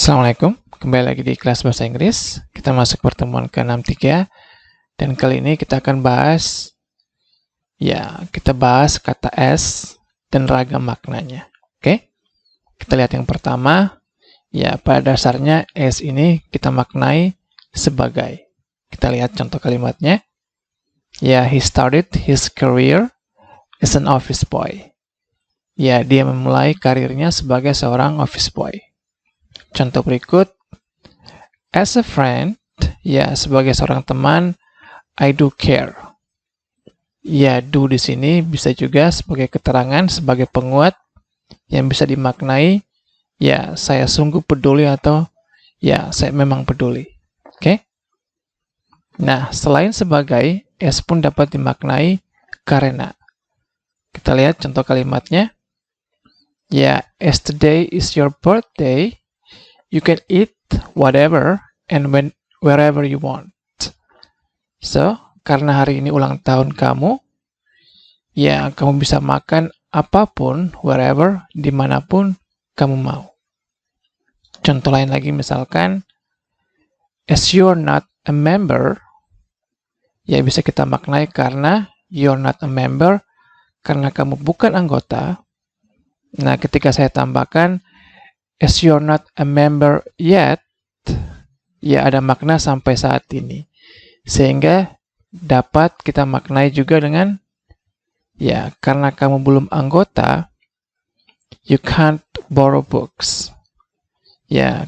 Assalamualaikum, kembali lagi di kelas bahasa Inggris. Kita masuk pertemuan ke-63 dan kali ini kita akan bahas kata as dan ragam maknanya. Oke? Kita lihat yang pertama. Pada dasarnya as ini kita maknai sebagai. Kita lihat contoh kalimatnya. He started his career as an office boy. Dia memulai karirnya sebagai seorang office boy. Contoh berikut, as a friend, sebagai seorang teman, I do care. Do di sini bisa juga sebagai keterangan, sebagai penguat yang bisa dimaknai, saya sungguh peduli atau saya memang peduli. Oke? Nah, selain sebagai, as pun dapat dimaknai karena. Kita lihat contoh kalimatnya. As today is your birthday, you can eat whatever and wherever you want. So, karena hari ini ulang tahun kamu, kamu bisa makan apapun, wherever, dimanapun kamu mau. Contoh lain lagi misalkan, as you're not a member, bisa kita maknai karena you're not a member, karena kamu bukan anggota. Nah, ketika saya tambahkan, as you're not a member yet, ada makna sampai saat ini. Sehingga dapat kita maknai juga dengan, karena kamu belum anggota, you can't borrow books.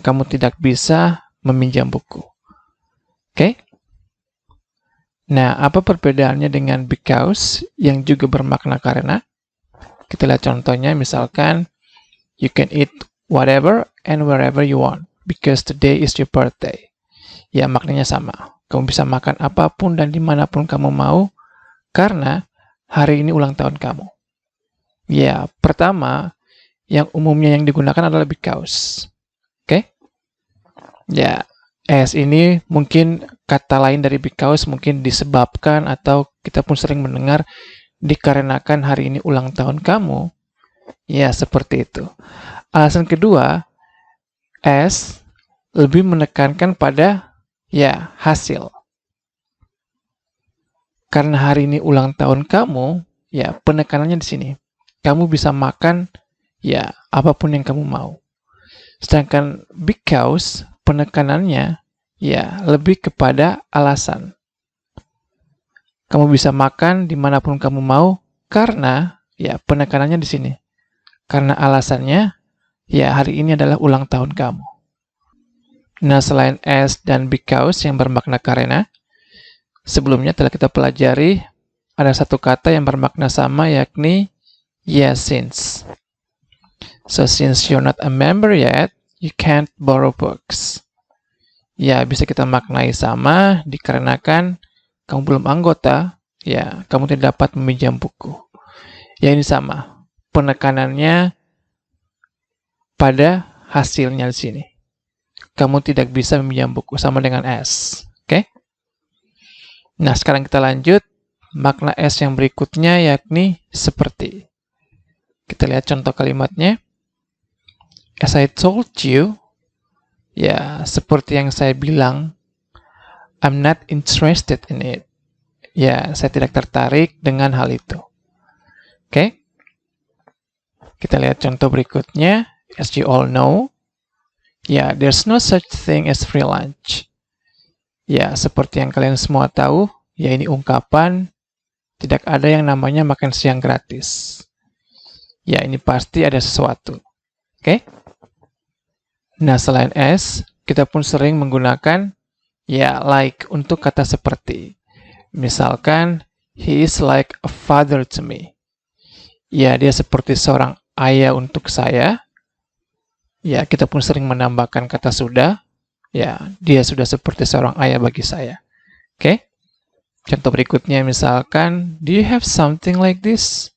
Kamu tidak bisa meminjam buku. Oke? Nah, apa perbedaannya dengan because yang juga bermakna karena? Kita lihat contohnya, misalkan, you can eat whatever and wherever you want, because today is your birthday. Maknanya sama. Kamu bisa makan apapun dan dimanapun kamu mau, karena hari ini ulang tahun kamu. Pertama, yang umumnya yang digunakan adalah because. Oke? As ini mungkin kata lain dari because mungkin disebabkan, atau kita pun sering mendengar dikarenakan hari ini ulang tahun kamu. Seperti itu. Alasan kedua, as lebih menekankan pada hasil. Karena hari ini ulang tahun kamu, penekanannya di sini. Kamu bisa makan apapun yang kamu mau. Sedangkan because penekanannya lebih kepada alasan. Kamu bisa makan dimanapun kamu mau karena penekanannya di sini. Karena alasannya hari ini adalah ulang tahun kamu. Nah, selain as dan because yang bermakna karena, sebelumnya telah kita pelajari ada satu kata yang bermakna sama, yakni since. So, since you're not a member yet, you can't borrow books. Bisa kita maknai sama, dikarenakan kamu belum anggota, kamu tidak dapat meminjam buku. Ini sama. Penekanannya pada hasilnya di sini. Kamu tidak bisa meminjam buku, sama dengan as. Oke? Nah, sekarang kita lanjut. Makna as yang berikutnya yakni seperti. Kita lihat contoh kalimatnya. As I told you, seperti yang saya bilang, I'm not interested in it. Saya tidak tertarik dengan hal itu. Oke? Kita lihat contoh berikutnya. As you all know, there's no such thing as free lunch. Seperti yang kalian semua tahu, ini ungkapan, tidak ada yang namanya makan siang gratis. Ini pasti ada sesuatu. Oke? Nah, selain as, kita pun sering menggunakan like untuk kata seperti. Misalkan, he is like a father to me. Dia seperti seorang ayah untuk saya. Kita pun sering menambahkan kata sudah. Dia sudah seperti seorang ayah bagi saya. Oke? Contoh berikutnya misalkan, do you have something like this?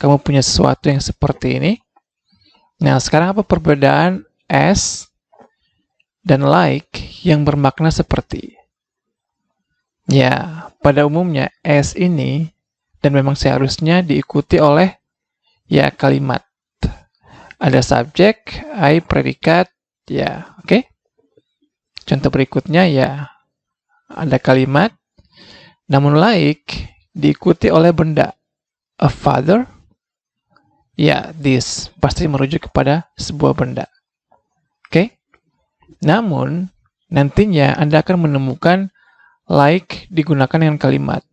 Kamu punya sesuatu yang seperti ini. Nah, sekarang apa perbedaan as dan like yang bermakna seperti? Pada umumnya as ini dan memang seharusnya diikuti oleh kalimat. Ada subjek, I, predikat, ya, oke. Contoh berikutnya ya, ada kalimat, namun like diikuti oleh benda. A father, ya, this pasti merujuk kepada sebuah benda. Oke. Namun, nantinya Anda akan menemukan like digunakan dengan kalimat.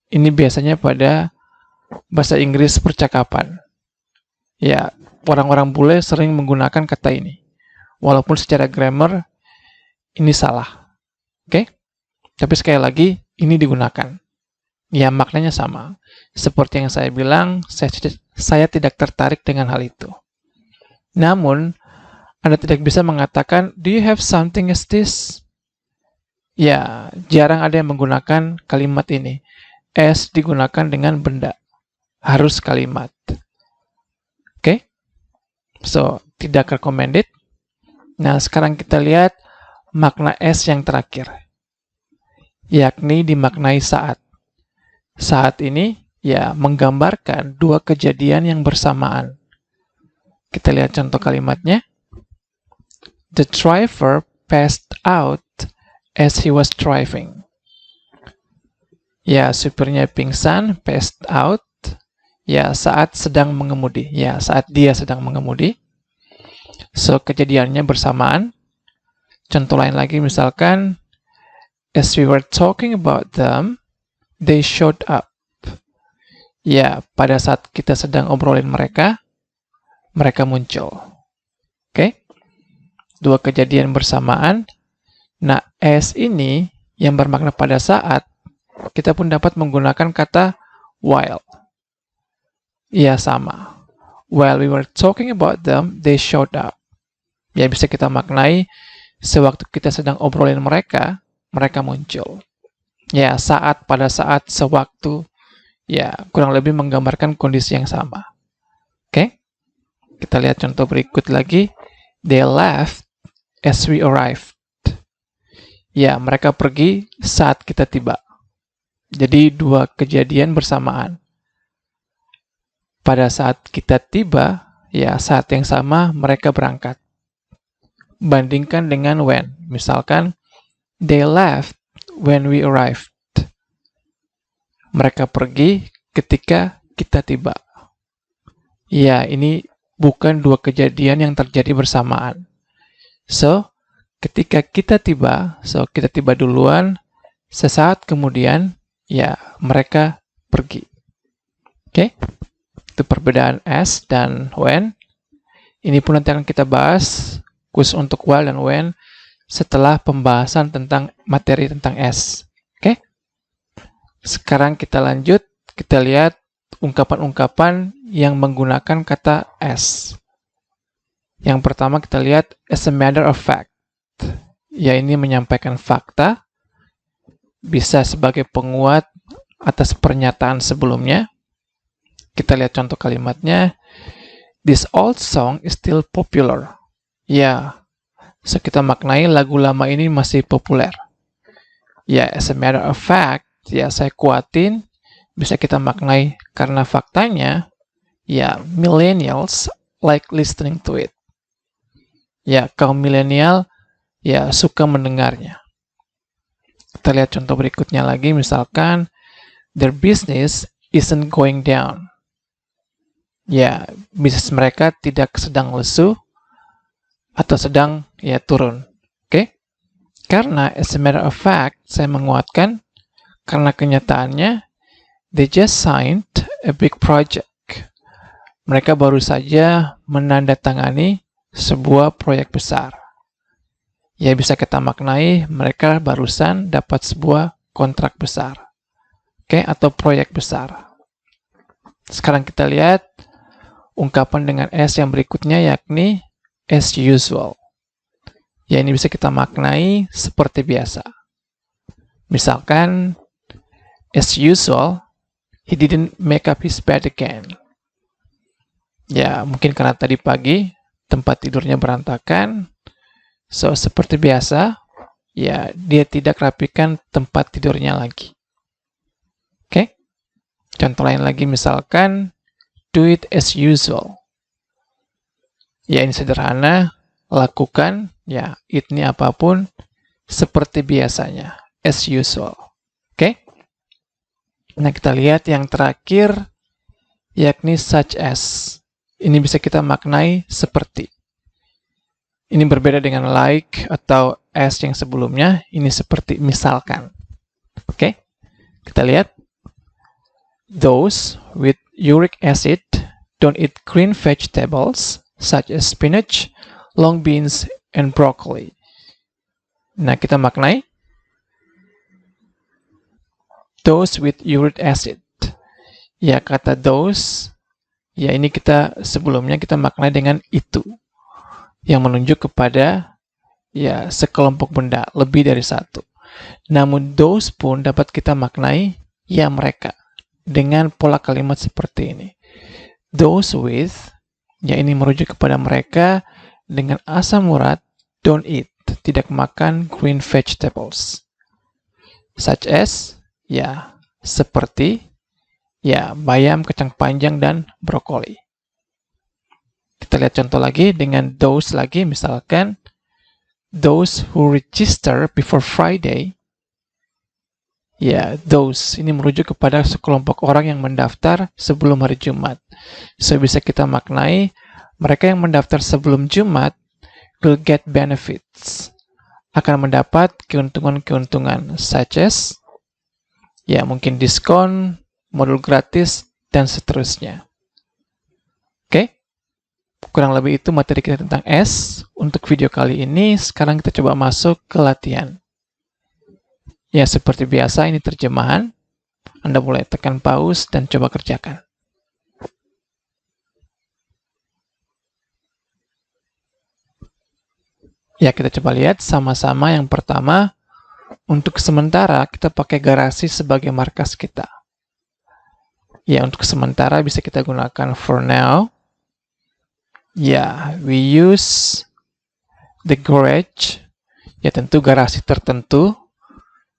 Ini biasanya pada bahasa Inggris percakapan. Ya, orang-orang bule sering menggunakan kata ini. Walaupun secara grammar ini salah. Oke? Tapi sekali lagi, ini digunakan. Ya, maknanya sama. Seperti yang saya bilang, saya tidak tertarik dengan hal itu. Namun, Anda tidak bisa mengatakan, do you have something as this? Ya, jarang ada yang menggunakan kalimat ini. As digunakan dengan benda. Harus kalimat. Oke? So, tidak recommended. Nah, sekarang kita lihat makna S yang terakhir, yakni dimaknai saat. Saat ini, ya, menggambarkan dua kejadian yang bersamaan. Kita lihat contoh kalimatnya. The driver passed out as he was driving. Ya, supirnya pingsan, passed out, ya, saat sedang mengemudi. Ya, saat dia sedang mengemudi. So, kejadiannya bersamaan. Contoh lain lagi misalkan, as we were talking about them, they showed up. Ya, pada saat kita sedang obrolin mereka, mereka muncul. Oke? Dua kejadian bersamaan. Nah, as ini yang bermakna pada saat, kita pun dapat menggunakan kata while. Ya, sama. While we were talking about them, they showed up. Ya, bisa kita maknai sewaktu kita sedang obrolin mereka, mereka muncul. Ya, saat, pada saat, sewaktu, ya, kurang lebih menggambarkan kondisi yang sama. Oke? Kita lihat contoh berikut lagi. They left as we arrived. Ya, mereka pergi saat kita tiba. Jadi, dua kejadian bersamaan. Pada saat kita tiba, ya, saat yang sama mereka berangkat. Bandingkan dengan when. Misalkan, they left when we arrived. Mereka pergi ketika kita tiba. Ya, ini bukan dua kejadian yang terjadi bersamaan. So, ketika kita tiba, kita tiba duluan, sesaat kemudian, ya, mereka pergi. Oke? Itu perbedaan as dan when. Ini pun nanti akan kita bahas, khusus untuk while dan when, setelah pembahasan tentang materi tentang as. Oke? Sekarang kita lanjut, kita lihat ungkapan-ungkapan yang menggunakan kata as. Yang pertama kita lihat as a matter of fact. Ya, ini menyampaikan fakta, bisa sebagai penguat atas pernyataan sebelumnya. Kita lihat contoh kalimatnya. This old song is still popular. Ya, so kita maknai lagu lama ini masih populer. Ya, as a matter of fact, ya, saya kuatin, bisa kita maknai karena faktanya, ya, millennials like listening to it. Ya, kaum milenial, ya, suka mendengarnya. Kita lihat contoh berikutnya lagi, misalkan, their business isn't going down. Ya, bisnis mereka tidak sedang lesu, atau sedang, ya, turun. Oke? Karena, as a matter of fact, saya menguatkan, karena kenyataannya, they just signed a big project. Mereka baru saja menandatangani sebuah proyek besar. Ya, bisa kita maknai, mereka barusan dapat sebuah kontrak besar. Oke, atau proyek besar. Sekarang kita lihat ungkapan dengan as yang berikutnya, yakni as usual. Ya, ini bisa kita maknai seperti biasa. Misalkan, as usual, he didn't make up his bed again. Ya, mungkin karena tadi pagi tempat tidurnya berantakan. So, seperti biasa, ya, dia tidak rapikan tempat tidurnya lagi. Oke? Contoh lain lagi misalkan, do it as usual. Ya, ini sederhana. Lakukan, ya, it ini apapun, seperti biasanya. As usual. Oke? Nah, kita lihat yang terakhir, yakni such as. Ini bisa kita maknai seperti. Ini berbeda dengan like atau as yang sebelumnya. Ini seperti misalkan. Oke? Kita lihat. Those with uric acid don't eat green vegetables such as spinach, long beans, and broccoli. Nah, kita maknai those with uric acid. Ya, kata those, ya ini kita sebelumnya kita maknai dengan itu, yang menunjuk kepada ya sekelompok benda, lebih dari satu. Namun those pun dapat kita maknai ya mereka, dengan pola kalimat seperti ini. Those with, ya ini merujuk kepada mereka dengan asam urat, don't eat, tidak makan green vegetables. Such as, ya seperti, ya bayam, kacang panjang, dan brokoli. Kita lihat contoh lagi dengan those lagi, misalkan those who register before Friday. Ya, those ini merujuk kepada sekelompok orang yang mendaftar sebelum hari Jumat. So, bisa kita maknai mereka yang mendaftar sebelum Jumat will get benefits, akan mendapat keuntungan-keuntungan such as, ya mungkin diskon, modul gratis, dan seterusnya. Oke? Kurang lebih itu materi kita tentang S untuk video kali ini. Sekarang kita coba masuk ke latihan. Ya, seperti biasa ini terjemahan. Anda boleh tekan pause dan coba kerjakan. Ya, kita coba lihat sama-sama. Yang pertama, untuk sementara kita pakai garasi sebagai markas kita. Ya, untuk sementara bisa kita gunakan for now. Ya, we use the garage. Ya, tentu garasi tertentu.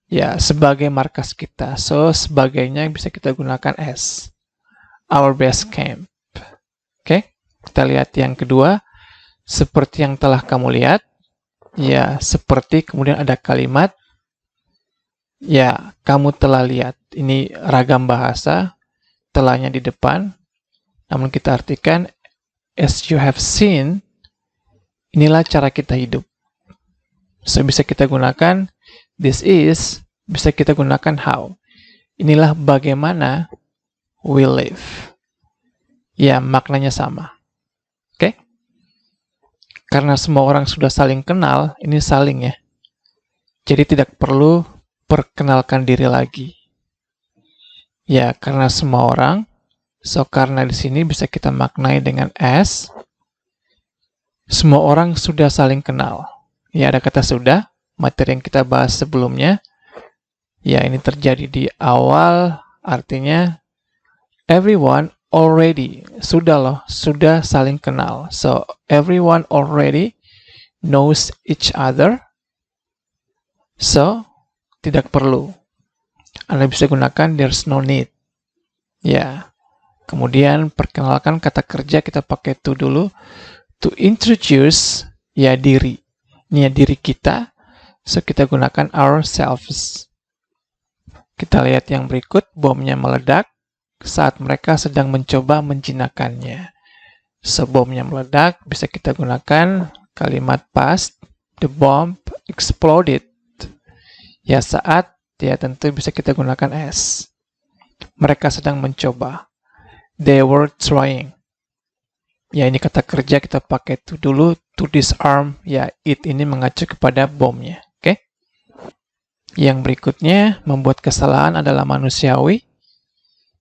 Ya, sebagai markas kita. So, sebagainya bisa kita gunakan as our base camp. Oke, kita lihat yang kedua. Seperti yang telah kamu lihat. Ya, seperti kemudian ada kalimat. Ya, kamu telah lihat. Ini ragam bahasa. Telahnya di depan. Namun kita artikan, as you have seen, inilah cara kita hidup. So, bisa kita gunakan this is, bisa kita gunakan how. Inilah bagaimana we live. Ya, maknanya sama. Oke? Karena semua orang sudah saling kenal, ini saling ya. Jadi tidak perlu perkenalkan diri lagi. Ya, karena semua orang, so karena di sini bisa kita maknai dengan as. Semua orang sudah saling kenal. Ya, ada kata sudah. Materi yang kita bahas sebelumnya, ya ini terjadi di awal, artinya everyone already, sudah loh, sudah saling kenal. So, everyone already knows each other. So, tidak perlu. Anda bisa gunakan there's no need. Ya, kemudian perkenalkan kata kerja kita pakai to dulu. To introduce, ya diri. Ini ya diri kita. So, kita gunakan ourselves. Kita lihat yang berikut, bomnya meledak saat mereka sedang mencoba menjinakkannya. So, bomnya meledak, bisa kita gunakan kalimat past, the bomb exploded. Ya, saat, ya tentu bisa kita gunakan as. Mereka sedang mencoba. They were trying. Ya, ini kata kerja kita pakai to dulu, to disarm. Ya, it ini mengacu kepada bomnya. Yang berikutnya, membuat kesalahan adalah manusiawi.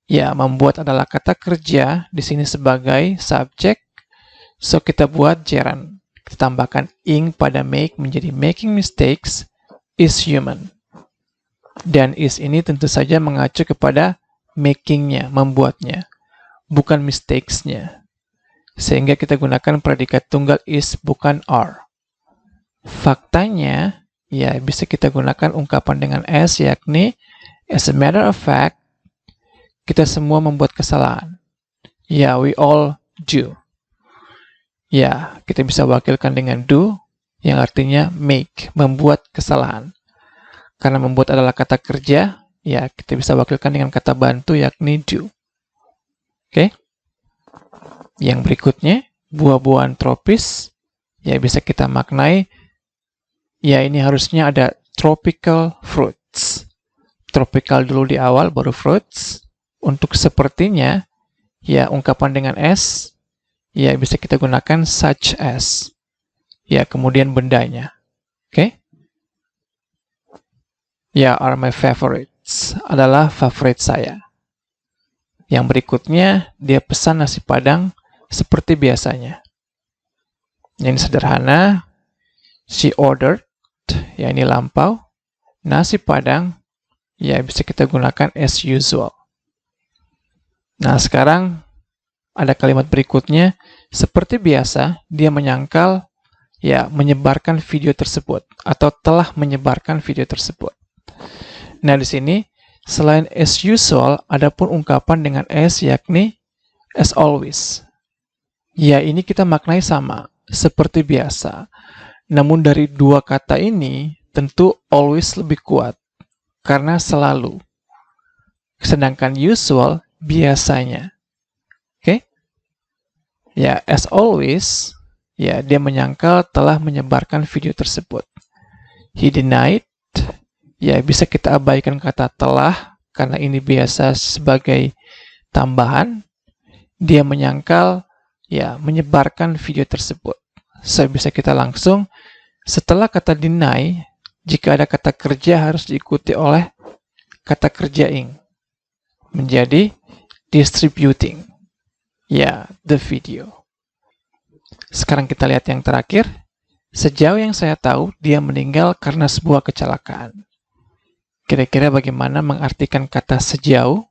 Ya, membuat adalah kata kerja di sini sebagai subjek. So, kita buat gerund. Kita tambahkan ing pada make menjadi making mistakes is human. Dan is ini tentu saja mengacu kepada making-nya, membuatnya, bukan mistakes-nya. Sehingga kita gunakan predikat tunggal is, bukan are. Faktanya, ya, bisa kita gunakan ungkapan dengan as, yakni as a matter of fact, kita semua membuat kesalahan. Ya, we all do. Ya, kita bisa wakilkan dengan do, yang artinya make, membuat kesalahan. Karena membuat adalah kata kerja, ya kita bisa wakilkan dengan kata bantu yakni do. Oke? Yang berikutnya, buah-buahan tropis, ya bisa kita maknai, ya ini harusnya ada tropical fruits. Tropical dulu di awal, baru fruits. Untuk sepertinya, ya ungkapan dengan s, ya bisa kita gunakan such as. Ya, kemudian bendanya. Oke? Ya, are my favorites. Adalah favorit saya. Yang berikutnya, dia pesan nasi padang seperti biasanya. Ini sederhana. She ordered, ya ini lampau. Nasi padang, ya bisa kita gunakan as usual. Nah, sekarang ada kalimat berikutnya. Seperti biasa, dia menyangkal, ya menyebarkan video tersebut. Atau telah menyebarkan video tersebut. Nah, di sini, selain as usual, ada pun ungkapan dengan as, yakni as always. Ya, ini kita maknai sama, seperti biasa. Namun dari dua kata ini, tentu always lebih kuat. Karena selalu. Sedangkan usual, biasanya. Oke? Ya, as always, ya dia menyangkal telah menyebarkan video tersebut. He denied, ya bisa kita abaikan kata telah, karena ini biasa sebagai tambahan. Dia menyangkal, ya menyebarkan video tersebut. So, bisa kita langsung, setelah kata deny, jika ada kata kerja harus diikuti oleh kata kerja ing. Menjadi distributing. Ya, the video. Sekarang kita lihat yang terakhir. Sejauh yang saya tahu, dia meninggal karena sebuah kecelakaan. Kira-kira bagaimana mengartikan kata sejauh?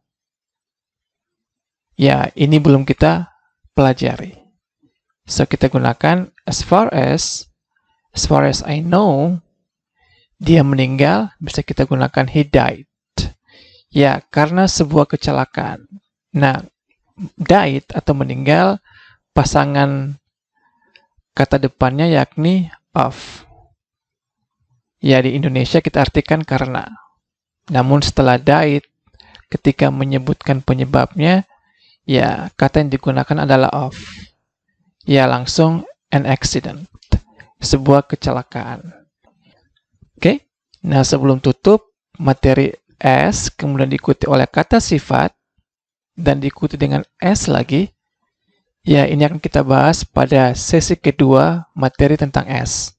Ya, ini belum kita pelajari. So, kita gunakan as far as I know, dia meninggal, bisa kita gunakan he died. Ya, karena sebuah kecelakaan. Nah, died atau meninggal, pasangan kata depannya yakni of. Ya, di Indonesia kita artikan karena. Namun setelah died, ketika menyebutkan penyebabnya, ya, kata yang digunakan adalah of. Ya, langsung an accident. Sebuah kecelakaan. Oke? Nah, sebelum tutup, materi as, kemudian diikuti oleh kata sifat, dan diikuti dengan as lagi. Ya, ini akan kita bahas pada sesi kedua materi tentang as.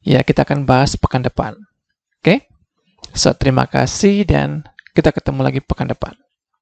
Ya, kita akan bahas pekan depan. Oke? So, terima kasih dan kita ketemu lagi pekan depan.